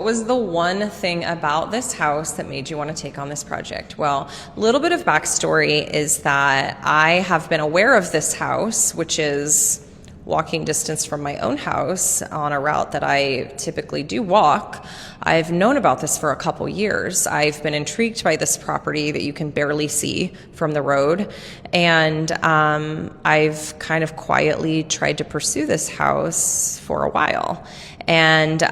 What was the one thing about this house that made you want to take on this project? Well, a little bit of backstory is that I have been aware of this house, which is walking distance from my own house on a route that I typically do walk. I've known about this for a couple years. I've been intrigued by this property that you can barely see from the road, and I've kind of quietly tried to pursue this house for a while. And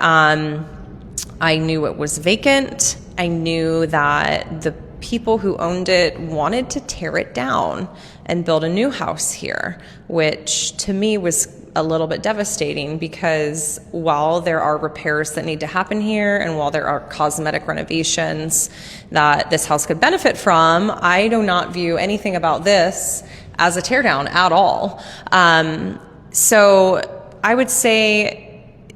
I knew it was vacant. I knew that the people who owned it wanted to tear it down and build a new house here, which to me was a little bit devastating, because while there are repairs that need to happen here and while there are cosmetic renovations that this house could benefit from, I do not view anything about this as a teardown at all. So I would say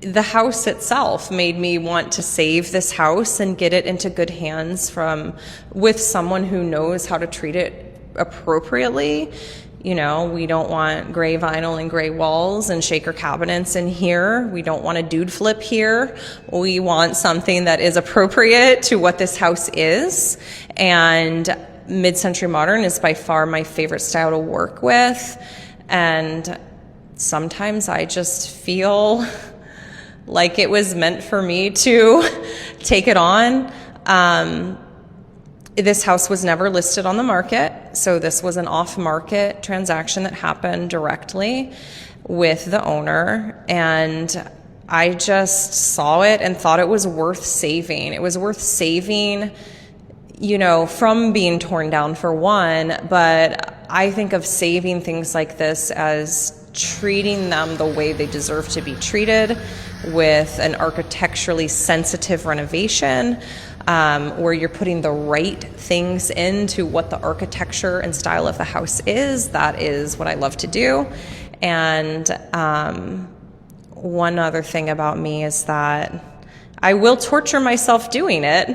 the house itself made me want to save this house and get it into good hands with someone who knows how to treat it appropriately. You know, we don't want gray vinyl and gray walls and shaker cabinets in here. We don't want a dude flip here. We want something that is appropriate to what this house is. And mid-century modern is by far my favorite style to work with. And sometimes I just feel like it was meant for me to take it on. This house was never listed on the market, so this was an off-market transaction that happened directly with the owner, and I just saw it and thought it was worth saving. It was worth saving, you know, from being torn down for one, but I think of saving things like this as treating them the way they deserve to be treated, with an architecturally sensitive renovation, where you're putting the right things into what the architecture and style of the house is. That is what I love to do. And one other thing about me is that I will torture myself doing it,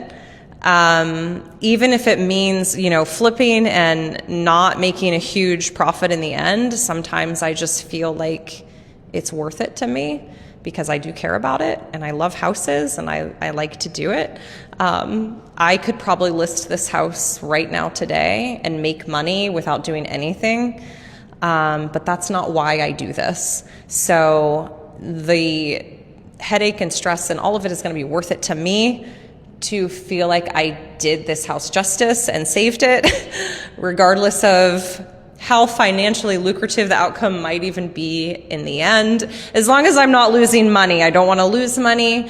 even if it means, you know, flipping and not making a huge profit in the end. Sometimes I just feel like it's worth it to me, because I do care about it and I love houses and I like to do it. I could probably list this house right now today and make money without doing anything, but that's not why I do this. So the headache and stress and all of it is going to be worth it to me to feel like I did this house justice and saved it, regardless of how financially lucrative the outcome might even be in the end. As long as I'm not losing money. I don't want to lose money.